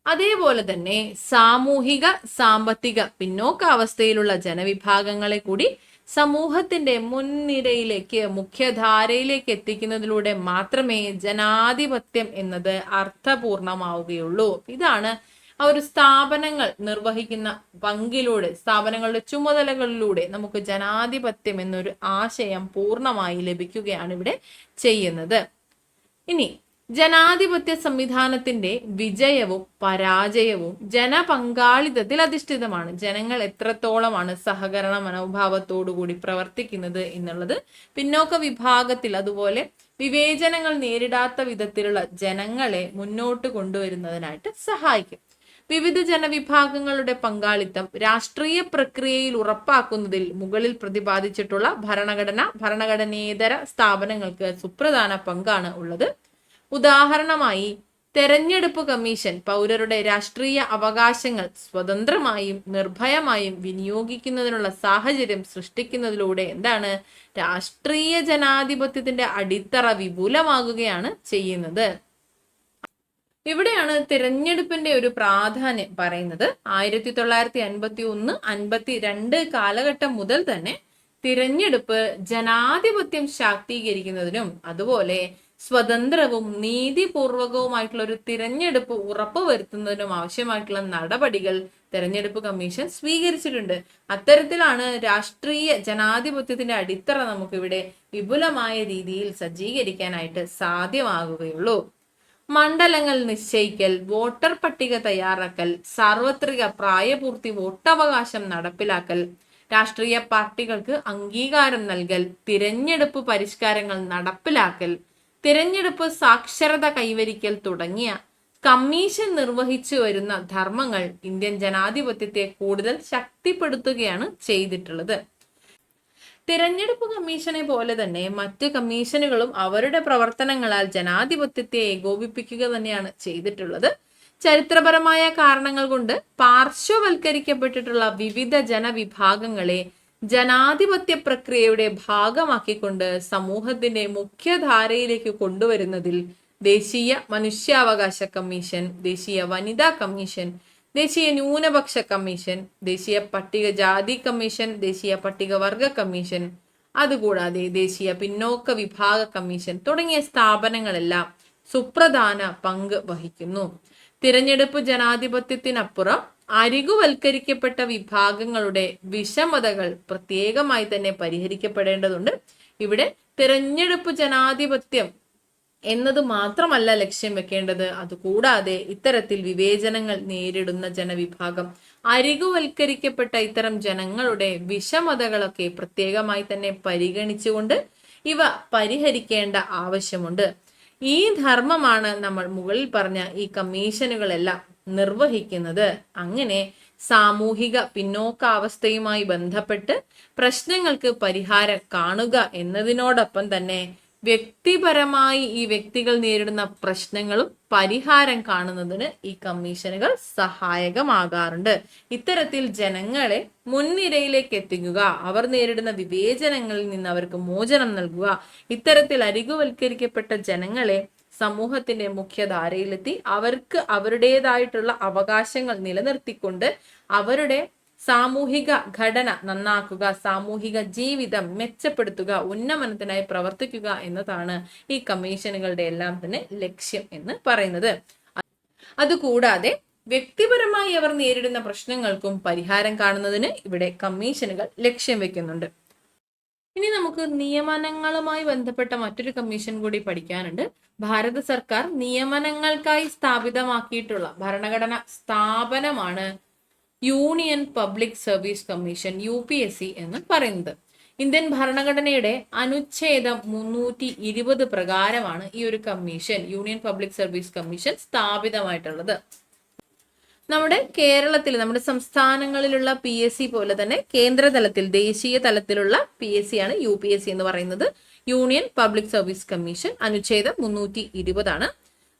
അതേപോലെ തന്നെ സാമൂഹിക സാമ്പത്തിക പിന്നോക്കാവസ്ഥയിലുള്ള ജനവിഭാഗങ്ങളെ കൂടി സമൂഹത്തിന്റെ മുൻനിരയിലേക്ക്, മുഖ്യധാരയിലേക്ക് എത്തിക്കുന്നതിലൂടെ മാത്രമേ ജനാധിപത്യം എന്നത് അർത്ഥപൂർണമാവുകയുള്ളൂ. ഇതാണ് ആ ഒരു സ്ഥാപനങ്ങൾ നിർവഹിക്കുന്ന പങ്കിലൂടെ, സ്ഥാപനങ്ങളുടെ ചുമതലകളിലൂടെ നമുക്ക് ജനാധിപത്യം എന്നൊരു ആശയം പൂർണ്ണമായി ലഭിക്കുകയാണ് ഇവിടെ ചെയ്യുന്നത്. ഇനി ജനാധിപത്യ സംവിധാനത്തിന്റെ വിജയവും പരാജയവും ജനപങ്കാളിത്തത്തിൽ അധിഷ്ഠിതമാണ്. ജനങ്ങൾ എത്രത്തോളമാണ് സഹകരണ മനോഭാവത്തോടുകൂടി പ്രവർത്തിക്കുന്നത് എന്നുള്ളത് പിന്നോക്ക വിഭാഗത്തിൽ, അതുപോലെ വിവേചനങ്ങൾ നേരിടാത്ത വിധത്തിലുള്ള ജനങ്ങളെ മുന്നോട്ട് കൊണ്ടുവരുന്നതിനായിട്ട് സഹായിക്കും. വിവിധ ജനവിഭാഗങ്ങളുടെ പങ്കാളിത്തം രാഷ്ട്രീയ പ്രക്രിയയിൽ ഉറപ്പാക്കുന്നതിൽ മുകളിൽ പ്രതിപാദിച്ചിട്ടുള്ള ഭരണഘടനേതര സ്ഥാപനങ്ങൾക്ക് സുപ്രധാന പങ്കാണ് ഉള്ളത്. ഉദാഹരണമായി തെരഞ്ഞെടുപ്പ് കമ്മീഷൻ പൗരരുടെ രാഷ്ട്രീയ അവകാശങ്ങൾ സ്വതന്ത്രമായും നിർഭയമായും വിനിയോഗിക്കുന്നതിനുള്ള സാഹചര്യം സൃഷ്ടിക്കുന്നതിലൂടെ എന്താണ്, രാഷ്ട്രീയ ജനാധിപത്യത്തിന്റെ അടിത്തറ വിപുലമാകുകയാണ് ചെയ്യുന്നത്. ഇവിടെയാണ് തിരഞ്ഞെടുപ്പിന്റെ ഒരു പ്രാധാന്യം പറയുന്നത്. 1951-52 കാലഘട്ടം മുതൽ തന്നെ തിരഞ്ഞെടുപ്പ് ജനാധിപത്യം ശാക്തീകരിക്കുന്നതിനും അതുപോലെ സ്വതന്ത്രവും നീതിപൂർവകവുമായിട്ടുള്ള ഒരു തിരഞ്ഞെടുപ്പ് ഉറപ്പുവരുത്തുന്നതിനും ആവശ്യമായിട്ടുള്ള നടപടികൾ തെരഞ്ഞെടുപ്പ് കമ്മീഷൻ സ്വീകരിച്ചിട്ടുണ്ട്. അത്തരത്തിലാണ് രാഷ്ട്രീയ ജനാധിപത്യത്തിന്റെ അടിത്തറ നമുക്കിവിടെ വിപുലമായ രീതിയിൽ സജ്ജീകരിക്കാനായിട്ട് സാധ്യമാകുകയുള്ളൂ. മണ്ഡലങ്ങൾ നിശ്ചയിക്കൽ, വോട്ടർ പട്ടിക തയ്യാറാക്കൽ, സാർവത്രിക പ്രായപൂർത്തി വോട്ടവകാശം നടപ്പിലാക്കൽ, രാഷ്ട്രീയ പാർട്ടികൾക്ക് അംഗീകാരം നൽകൽ, തിരഞ്ഞെടുപ്പ് പരിഷ്കാരങ്ങൾ നടപ്പിലാക്കൽ, തിരഞ്ഞെടുപ്പ് സാക്ഷരത കൈവരിക്കൽ തുടങ്ങിയ കമ്മീഷൻ നിർവഹിച്ചു വരുന്ന ധർമ്മങ്ങൾ ഇന്ത്യൻ ജനാധിപത്യത്തെ കൂടുതൽ ശക്തിപ്പെടുത്തുകയാണ് ചെയ്തിട്ടുള്ളത്. തിരഞ്ഞെടുപ്പ് കമ്മീഷനെ പോലെ തന്നെ മറ്റ് കമ്മീഷനുകളും അവരുടെ പ്രവർത്തനങ്ങളാൽ ജനാധിപത്യത്തെ ഏകോപിപ്പിക്കുക തന്നെയാണ് ചെയ്തിട്ടുള്ളത്. ചരിത്രപരമായ കാരണങ്ങൾ കൊണ്ട് പാർശ്വവൽക്കരിക്കപ്പെട്ടിട്ടുള്ള വിവിധ ജനവിഭാഗങ്ങളെ ജനാധിപത്യ പ്രക്രിയയുടെ ഭാഗമാക്കിക്കൊണ്ട് സമൂഹത്തിന്റെ മുഖ്യധാരയിലേക്ക് കൊണ്ടുവരുന്നതിൽ ദേശീയ മനുഷ്യാവകാശ കമ്മീഷൻ, ദേശീയ വനിതാ കമ്മീഷൻ, ദേശീയ ന്യൂനപക്ഷ കമ്മീഷൻ, ദേശീയ പട്ടികജാതി കമ്മീഷൻ, ദേശീയ പട്ടികവർഗ കമ്മീഷൻ, അതുകൂടാതെ ദേശീയ പിന്നോക്ക വിഭാഗ കമ്മീഷൻ തുടങ്ങിയ സ്ഥാപനങ്ങളെല്ലാം സുപ്രധാന പങ്ക് വഹിക്കുന്നു. തിരഞ്ഞെടുപ്പ് ജനാധിപത്യത്തിനപ്പുറം അരികുവൽക്കരിക്കപ്പെട്ട വിഭാഗങ്ങളുടെ വിഷമതകൾ പ്രത്യേകമായി തന്നെ പരിഹരിക്കപ്പെടേണ്ടതുണ്ട്. ഇവിടെ തിരഞ്ഞെടുപ്പ് ജനാധിപത്യം എന്നത് മാത്രമല്ല ലക്ഷ്യം വെക്കേണ്ടത്. അതുകൂടാതെ ഇത്തരത്തിൽ വിവേചനങ്ങൾ നേരിടുന്ന ജനവിഭാഗം, അരികുവൽക്കരിക്കപ്പെട്ട ഇത്തരം ജനങ്ങളുടെ വിഷമതകളൊക്കെ പ്രത്യേകമായി തന്നെ പരിഗണിച്ചുകൊണ്ട് ഇവ പരിഹരിക്കേണ്ട ആവശ്യമുണ്ട്. ഈ ധർമ്മമാണ് നമ്മൾ മുകളിൽ പറഞ്ഞ ഈ കമ്മീഷനുകളെല്ലാം നിർവഹിക്കുന്നത്. അങ്ങനെ സാമൂഹിക പിന്നോക്കാവസ്ഥയുമായി ബന്ധപ്പെട്ട് പ്രശ്നങ്ങൾക്ക് പരിഹാരം കാണുക എന്നതിനോടൊപ്പം തന്നെ വ്യക്തിപരമായി ഈ വ്യക്തികൾ നേരിടുന്ന പ്രശ്നങ്ങളും പരിഹാരം കാണുന്നതിന് ഈ കമ്മീഷനുകൾ സഹായകമാകാറുണ്ട്. ഇത്തരത്തിൽ ജനങ്ങളെ മുൻനിരയിലേക്ക് എത്തിക്കുക, അവർ നേരിടുന്ന വിവേചനങ്ങളിൽ നിന്ന് അവർക്ക് മോചനം നൽകുക, ഇത്തരത്തിൽ അരികുവൽക്കരിക്കപ്പെട്ട ജനങ്ങളെ സമൂഹത്തിന്റെ മുഖ്യധാരയിലെത്തി അവർക്ക് അവരുടേതായിട്ടുള്ള അവകാശങ്ങൾ നിലനിർത്തിക്കൊണ്ട് അവരുടെ സാമൂഹിക ഘടന നന്നാക്കുക, സാമൂഹിക ജീവിതം മെച്ചപ്പെടുത്തുക, ഉന്നമനത്തിനായി പ്രവർത്തിക്കുക എന്നതാണ് ഈ കമ്മീഷനുകളുടെ എല്ലാം തന്നെ ലക്ഷ്യം എന്ന് പറയുന്നത്. അതുകൂടാതെ വ്യക്തിപരമായി അവർ നേരിടുന്ന പ്രശ്നങ്ങൾക്കും പരിഹാരം കാണുന്നതിന് ഇവിടെ കമ്മീഷനുകൾ ലക്ഷ്യം വെക്കുന്നുണ്ട്. ഇനി നമുക്ക് നിയമനങ്ങളുമായി ബന്ധപ്പെട്ട മറ്റൊരു കമ്മീഷൻ കൂടി പഠിക്കാനുണ്ട്. ഭാരത സർക്കാർ നിയമനങ്ങൾക്കായി സ്ഥാപിതമാക്കിയിട്ടുള്ള ഭരണഘടന സ്ഥാപനമാണ് union public service commission UPSC എന്ന് പറയുന്നത്. ഇന്ത്യൻ ഭരണഘടനയുടെ അനുച്ഛേദം 320 പ്രകാരമാണ് ഈ ഒരു commission, union public service commission സ്ഥാപിതമായിട്ടുള്ളത്. നമ്മുടെ കേരളത്തിൽ, നമ്മുടെ സംസ്ഥാനങ്ങളിലുള്ള PSC പോലെ തന്നെ കേന്ദ്രതലത്തിൽ, ദേശീയ തലത്തിലുള്ള PSC ആണ് UPSC എന്ന് പറയുന്നത്. യൂണിയൻ പബ്ലിക് സർവീസ് കമ്മീഷൻ അനുച്ഛേദം 320 ആണ്.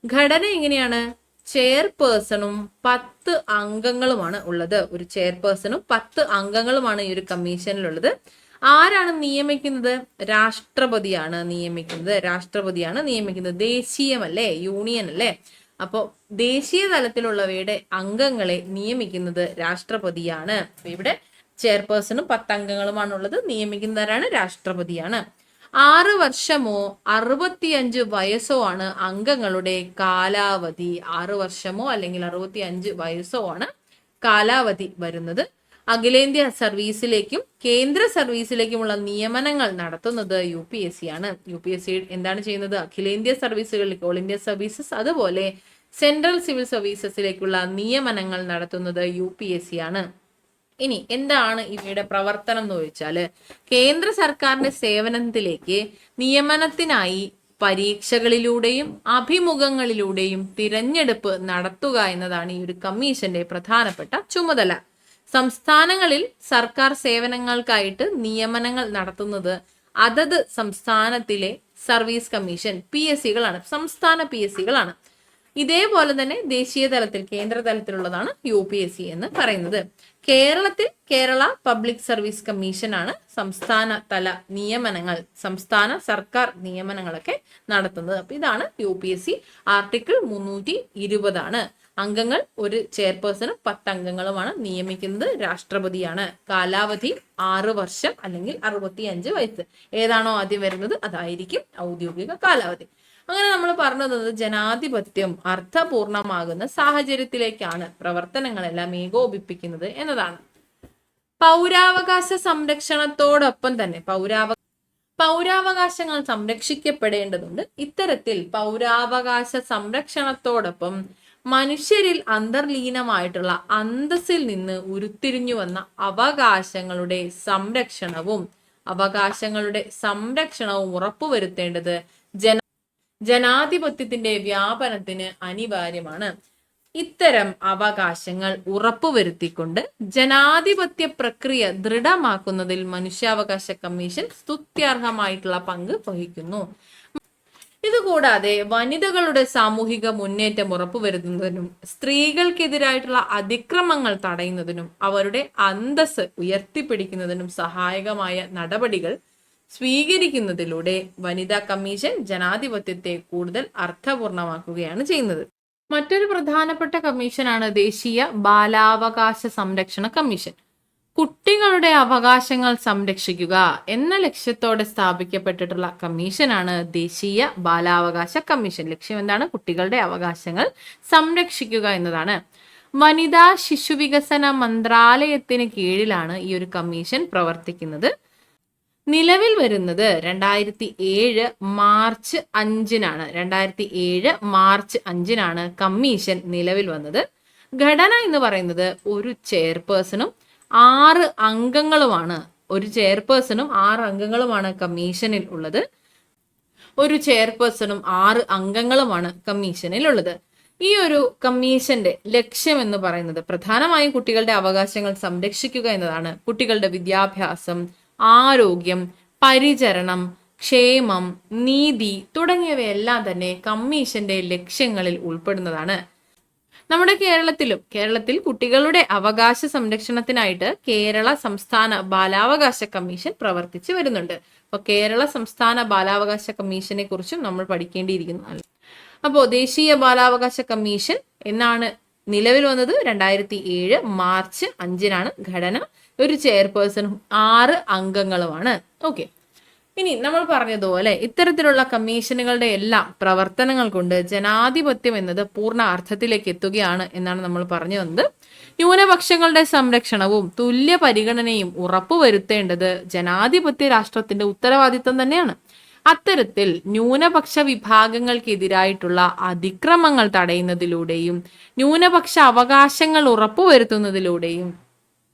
ഘടന എങ്ങനെയാണ്? ചെയർപേഴ്സണും 10 അംഗങ്ങളുമാണ് ഉള്ളത്. ഒരു ചെയർപേഴ്സണും 10 അംഗങ്ങളുമാണ് ഈ ഒരു കമ്മീഷനിലുള്ളത്. ആരാണ് നിയമിക്കുന്നത്? രാഷ്ട്രപതിയാണ് നിയമിക്കുന്നത്. ദേശീയമല്ലേ, യൂണിയൻ അല്ലേ? അപ്പോൾ ദേശീയ തലത്തിലുള്ളവയുടെ അംഗങ്ങളെ നിയമിക്കുന്നത് രാഷ്ട്രപതിയാണ്. ഇവിടെ ചെയർപേഴ്സണും 10 അംഗങ്ങളുമാണുള്ളത്. നിയമിക്കുന്നവരാണ് രാഷ്ട്രപതിയാണ്. 6 വർഷമോ 65 വയസ്സോ ആണ് അംഗങ്ങളുടെ കാലാവധി. 6 വർഷമോ അല്ലെങ്കിൽ 65 വയസ്സോ ആണ് കാലാവധി വരുന്നത്. അഖിലേന്ത്യാ സർവീസിലേക്കും കേന്ദ്ര സർവീസിലേക്കുമുള്ള നിയമനങ്ങൾ നടത്തുന്നത് UPSC ആണ്. UPSC എന്താണ് ചെയ്യുന്നത്? അഖിലേന്ത്യാ സർവീസുകളിലേക്ക്, ഓൾ ഇന്ത്യ സർവീസസ്, അതുപോലെ സെൻട്രൽ സിവിൽ സർവീസസിലേക്കുള്ള നിയമനങ്ങൾ നടത്തുന്നത് UPSC ആണ്. ഇനി എന്താണ് ഇവയുടെ പ്രവർത്തനം എന്ന് ചോദിച്ചാൽ, കേന്ദ്ര സർക്കാരിന്റെ സേവനത്തിലേക്ക് നിയമനത്തിനായി പരീക്ഷകളിലൂടെയും അഭിമുഖങ്ങളിലൂടെയും തിരഞ്ഞെടുപ്പ് നടത്തുക എന്നതാണ് ഈ ഒരു കമ്മീഷന്റെ പ്രധാനപ്പെട്ട ചുമതല. സംസ്ഥാനങ്ങളിൽ സർക്കാർ സേവനങ്ങൾക്കായിട്ട് നിയമനങ്ങൾ നടത്തുന്നത് അതത് സംസ്ഥാനത്തിലെ സർവീസ് കമ്മീഷൻ PSCകളാണ്, സംസ്ഥാന PSCകളാണ്. ഇതേപോലെ തന്നെ ദേശീയ തലത്തിൽ, കേന്ദ്ര തലത്തിലുള്ളതാണ് UPSC എന്ന് പറയുന്നത്. കേരളത്തിൽ കേരള പബ്ലിക് സർവീസ് കമ്മീഷൻ ആണ് സംസ്ഥാന തല നിയമനങ്ങൾ, സംസ്ഥാന സർക്കാർ നിയമനങ്ങളൊക്കെ നടത്തുന്നത്. അപ്പൊ ഇതാണ് UPSC. ആർട്ടിക്കിൾ 320 ആണ്. അംഗങ്ങൾ ഒരു ചെയർപേഴ്സണും 10 അംഗങ്ങളുമാണ്. നിയമിക്കുന്നത് രാഷ്ട്രപതിയാണ്. കാലാവധി 6 വർഷം അല്ലെങ്കിൽ 65 വയസ്സ്. ഏതാണോ ആദ്യം വരുന്നത് അതായിരിക്കും ഔദ്യോഗിക കാലാവധി. അങ്ങനെ നമ്മൾ പറഞ്ഞത് ജനാധിപത്യം അർത്ഥപൂർണമാകുന്ന സാഹചര്യത്തിലേക്കാണ് പ്രവർത്തനങ്ങളെല്ലാം ഏകോപിപ്പിക്കുന്നത് എന്നതാണ്. പൗരാവകാശ സംരക്ഷണത്തോടൊപ്പം തന്നെ പൗരാവകാശങ്ങൾ സംരക്ഷിക്കപ്പെടേണ്ടതുണ്ട്. ഇത്തരത്തിൽ പൗരാവകാശ സംരക്ഷണത്തോടൊപ്പം മനുഷ്യരിൽ അന്തർലീനമായിട്ടുള്ള അന്തസ്സിൽ നിന്ന് ഉരുത്തിരിഞ്ഞു വന്ന അവകാശങ്ങളുടെ സംരക്ഷണവും ഉറപ്പുവരുത്തേണ്ടത് ജനാധിപത്യത്തിന്റെ വ്യാപനത്തിന് അനിവാര്യമാണ്. ഇത്തരം അവകാശങ്ങൾ ഉറപ്പുവരുത്തിക്കൊണ്ട് ജനാധിപത്യ പ്രക്രിയ ദൃഢമാക്കുന്നതിൽ മനുഷ്യാവകാശ കമ്മീഷൻ സ്തുത്യർഹമായിട്ടുള്ള പങ്ക് വഹിക്കുന്നു. ഇതുകൂടാതെ വനിതകളുടെ സാമൂഹിക മുന്നേറ്റം ഉറപ്പുവരുത്തുന്നതിനും സ്ത്രീകൾക്കെതിരായിട്ടുള്ള അതിക്രമങ്ങൾ തടയുന്നതിനും അവരുടെ അന്തസ്സ് ഉയർത്തിപ്പിടിക്കുന്നതിനും സഹായകമായ നടപടികൾ സ്വീകരിക്കുന്നതിലൂടെ വനിതാ കമ്മീഷൻ ജനാധിപത്യത്തെ കൂടുതൽ അർത്ഥപൂർണമാക്കുകയാണ് ചെയ്യുന്നത്. മറ്റൊരു പ്രധാനപ്പെട്ട കമ്മീഷനാണ് ദേശീയ ബാലാവകാശ സംരക്ഷണ കമ്മീഷൻ. കുട്ടികളുടെ അവകാശങ്ങൾ സംരക്ഷിക്കുക എന്ന ലക്ഷ്യത്തോടെ സ്ഥാപിക്കപ്പെട്ടിട്ടുള്ള കമ്മീഷനാണ് ദേശീയ ബാലാവകാശ കമ്മീഷൻ. ലക്ഷ്യം എന്താണ്? കുട്ടികളുടെ അവകാശങ്ങൾ സംരക്ഷിക്കുക എന്നതാണ്. വനിതാ ശിശുവികസന മന്ത്രാലയത്തിന് കീഴിലാണ് ഈ ഒരു കമ്മീഷൻ പ്രവർത്തിക്കുന്നത്. നിലവിൽ വരുന്നത് 2007 മാർച്ച് 5-നാണ് കമ്മീഷൻ നിലവിൽ വന്നത്. ഘടന എന്ന് പറയുന്നത് ഒരു ചെയർപേഴ്സണും 6 അംഗങ്ങളുമാണ്. ഒരു ചെയർപേഴ്സണും 6 അംഗങ്ങളുമാണ് കമ്മീഷനിൽ ഉള്ളത്. ഒരു ചെയർപേഴ്സണും 6 അംഗങ്ങളുമാണ് കമ്മീഷനിൽ ഉള്ളത്. ഈ ഒരു കമ്മീഷന്റെ ലക്ഷ്യം എന്ന് പറയുന്നത് പ്രധാനമായും കുട്ടികളുടെ അവകാശങ്ങൾ സംരക്ഷിക്കുക എന്നതാണ്. കുട്ടികളുടെ വിദ്യാഭ്യാസം, ആരോഗ്യം, പരിചരണം, ക്ഷേമം, നീതി തുടങ്ങിയവയെല്ലാം തന്നെ കമ്മീഷന്റെ ലക്ഷ്യങ്ങളിൽ ഉൾപ്പെടുന്നതാണ്. നമ്മുടെ കേരളത്തിൽ കുട്ടികളുടെ അവകാശ സംരക്ഷണത്തിനായിട്ട് കേരള സംസ്ഥാന ബാലാവകാശ കമ്മീഷൻ പ്രവർത്തിച്ചു വരുന്നുണ്ട്. അപ്പൊ കേരള സംസ്ഥാന ബാലാവകാശ കമ്മീഷനെ കുറിച്ചും നമ്മൾ പഠിക്കേണ്ടിയിരിക്കുന്നു. അപ്പോൾ ദേശീയ ബാലാവകാശ കമ്മീഷൻ എന്നാണ് നിലവിൽ വന്നത്. 2007 മാർച്ച് 5-നാണ് ഘടന. ഒരു ചെയർപേഴ്സണും 6 അംഗങ്ങളുമാണ്. ഓക്കെ, ഇനി നമ്മൾ പറഞ്ഞതുപോലെ ഇത്തരത്തിലുള്ള കമ്മീഷനുകളുടെ എല്ലാം പ്രവർത്തനങ്ങൾ കൊണ്ട് ജനാധിപത്യം എന്നത് പൂർണ്ണ അർത്ഥത്തിലേക്ക് എത്തുകയാണ് എന്നാണ് നമ്മൾ പറഞ്ഞു വന്നത്. ന്യൂനപക്ഷങ്ങളുടെ സംരക്ഷണവും തുല്യ പരിഗണനയും ഉറപ്പുവരുത്തേണ്ടത് ജനാധിപത്യ രാഷ്ട്രത്തിന്റെ ഉത്തരവാദിത്തം തന്നെയാണ്. അത്തരത്തിൽ ന്യൂനപക്ഷ വിഭാഗങ്ങൾക്കെതിരായിട്ടുള്ള അതിക്രമങ്ങൾ തടയുന്നതിലൂടെയും ന്യൂനപക്ഷ അവകാശങ്ങൾ ഉറപ്പുവരുത്തുന്നതിലൂടെയും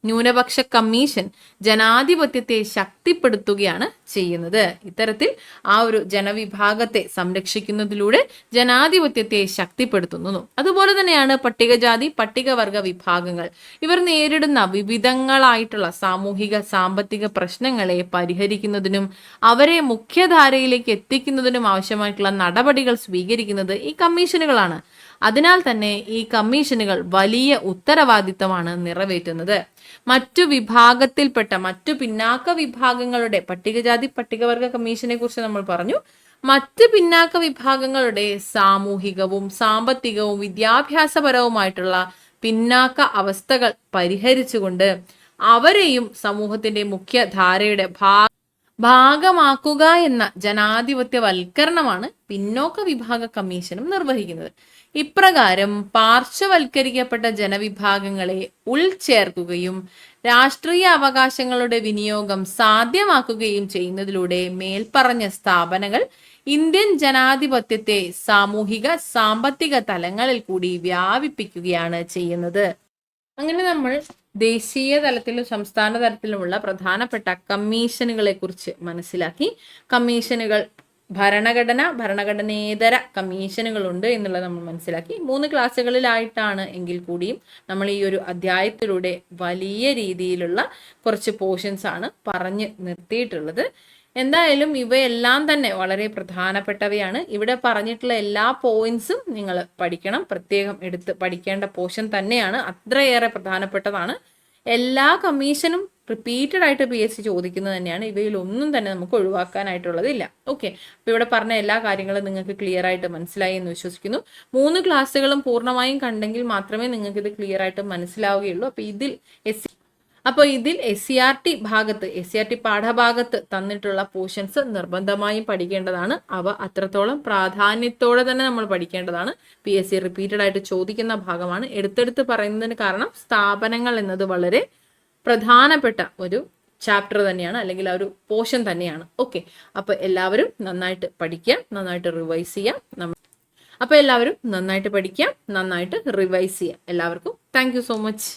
ന്യൂനപക്ഷ കമ്മീഷൻ ജനാധിപത്യത്തെ ശക്തിപ്പെടുത്തുകയാണ് ചെയ്യുന്നത്. ഇത്തരത്തിൽ ആ ഒരു ജനവിഭാഗത്തെ സംരക്ഷിക്കുന്നതിലൂടെ ജനാധിപത്യത്തെ ശക്തിപ്പെടുത്തുന്നു. അതുപോലെ തന്നെയാണ് പട്ടികജാതി പട്ടികവർഗ വിഭാഗങ്ങൾ. ഇവർ നേരിടുന്ന വിവിധങ്ങളായിട്ടുള്ള സാമൂഹിക സാമ്പത്തിക പ്രശ്നങ്ങളെ പരിഹരിക്കുന്നതിനും അവരെ മുഖ്യധാരയിലേക്ക് എത്തിക്കുന്നതിനും ആവശ്യമായിട്ടുള്ള നടപടികൾ സ്വീകരിക്കുന്നത് ഈ കമ്മീഷനുകളാണ്. അതിനാൽ തന്നെ ഈ കമ്മീഷനുകൾ വലിയ ഉത്തരവാദിത്തമാണ് നിറവേറ്റുന്നത്. മറ്റു വിഭാഗത്തിൽപ്പെട്ട മറ്റു പിന്നാക്ക വിഭാഗങ്ങളുടെ പട്ടികജാതി പട്ടികവർഗ കമ്മീഷനെ കുറിച്ച് നമ്മൾ പറഞ്ഞു. മറ്റ് പിന്നാക്ക വിഭാഗങ്ങളുടെ സാമൂഹികവും സാമ്പത്തികവും വിദ്യാഭ്യാസപരവുമായിട്ടുള്ള പിന്നാക്ക അവസ്ഥകൾ പരിഹരിച്ചുകൊണ്ട് അവരെയും സമൂഹത്തിന്റെ മുഖ്യധാരയുടെ ഭാഗമാക്കുക എന്ന ജനാധിപത്യവൽക്കരണമാണ് പിന്നോക്ക വിഭാഗ കമ്മീഷനും നിർവഹിക്കുന്നത്. ഇപ്രകാരം പാർശ്വവൽക്കരിക്കപ്പെട്ട ജനവിഭാഗങ്ങളെ ഉൾച്ചേർക്കുകയും രാഷ്ട്രീയ അവകാശങ്ങളുടെ വിനിയോഗം സാധ്യമാക്കുകയും ചെയ്യുന്നതിലൂടെ മേൽപ്പറഞ്ഞ സ്ഥാപനങ്ങൾ ഇന്ത്യൻ ജനാധിപത്യത്തെ സാമൂഹിക സാമ്പത്തിക തലങ്ങളിൽ കൂടി വ്യാപിപ്പിക്കുകയാണ് ചെയ്യുന്നത്. അങ്ങനെ നമ്മൾ ദേശീയ തലത്തിലും സംസ്ഥാന തലത്തിലുമുള്ള പ്രധാനപ്പെട്ട കമ്മീഷനുകളെ കുറിച്ച് മനസ്സിലാക്കി. കമ്മീഷനുകൾ ഭരണഘടനേതര കമ്മീഷനുകളുണ്ട് എന്നുള്ളത് നമ്മൾ മനസ്സിലാക്കി. 3 ക്ലാസ്സുകളിലായിട്ടാണ് എങ്കിൽ കൂടിയും നമ്മൾ ഈ ഒരു അധ്യായത്തിലൂടെ വലിയ രീതിയിലുള്ള കുറച്ച് പോർഷൻസ് ആണ് പറഞ്ഞു നിർത്തിയിട്ടുള്ളത്. എന്തായാലും ഇവയെല്ലാം തന്നെ വളരെ പ്രധാനപ്പെട്ടവയാണ്. ഇവിടെ പറഞ്ഞിട്ടുള്ള എല്ലാ പോയിന്റ്സും നിങ്ങൾ പഠിക്കണം. പ്രത്യേകം എടുത്ത് പഠിക്കേണ്ട പോർഷൻ തന്നെയാണ്. അത്രയേറെ പ്രധാനപ്പെട്ടതാണ്. എല്ലാ കമ്മീഷനും റിപ്പീറ്റഡ് ആയിട്ട് PSC ചോദിക്കുന്നത് തന്നെയാണ്. ഇവയിൽ ഒന്നും തന്നെ നമുക്ക് ഒഴിവാക്കാനായിട്ടുള്ളതില്ല. ഓക്കെ, അപ്പൊ ഇവിടെ പറഞ്ഞ എല്ലാ കാര്യങ്ങളും നിങ്ങൾക്ക് ക്ലിയർ ആയിട്ട് മനസ്സിലായി എന്ന് വിശ്വസിക്കുന്നു. 3 ക്ലാസ്സുകളും പൂർണ്ണമായും കണ്ടെങ്കിൽ മാത്രമേ നിങ്ങൾക്ക് ഇത് ക്ലിയർ ആയിട്ട് മനസ്സിലാവുകയുള്ളൂ. അപ്പോൾ ഇതിൽ SCERT ഭാഗത്ത് SCERT പാഠഭാഗത്ത് തന്നിട്ടുള്ള പോർഷൻസ് നിർബന്ധമായും പഠിക്കേണ്ടതാണ്. അവ അത്രത്തോളം പ്രാധാന്യത്തോടെ തന്നെ നമ്മൾ പഠിക്കേണ്ടതാണ്. PSC റിപ്പീറ്റഡ് ആയിട്ട് ചോദിക്കുന്ന ഭാഗമാണ്. എടുത്തെടുത്ത് പറയുന്നതിന് കാരണം സ്ഥാപനങ്ങൾ എന്നത് വളരെ പ്രധാനപ്പെട്ട ഒരു ചാപ്റ്റർ തന്നെയാണ്, അല്ലെങ്കിൽ ആ ഒരു പോർഷൻ തന്നെയാണ്. ഓക്കെ, അപ്പോൾ എല്ലാവരും നന്നായിട്ട് പഠിക്കുക, നന്നായിട്ട് റിവൈസ് ചെയ്യാം. അപ്പോൾ എല്ലാവരും നന്നായിട്ട് പഠിക്കുക, നന്നായിട്ട് റിവൈസ് ചെയ്യുക. എല്ലാവർക്കും താങ്ക് യു സോ മച്ച്.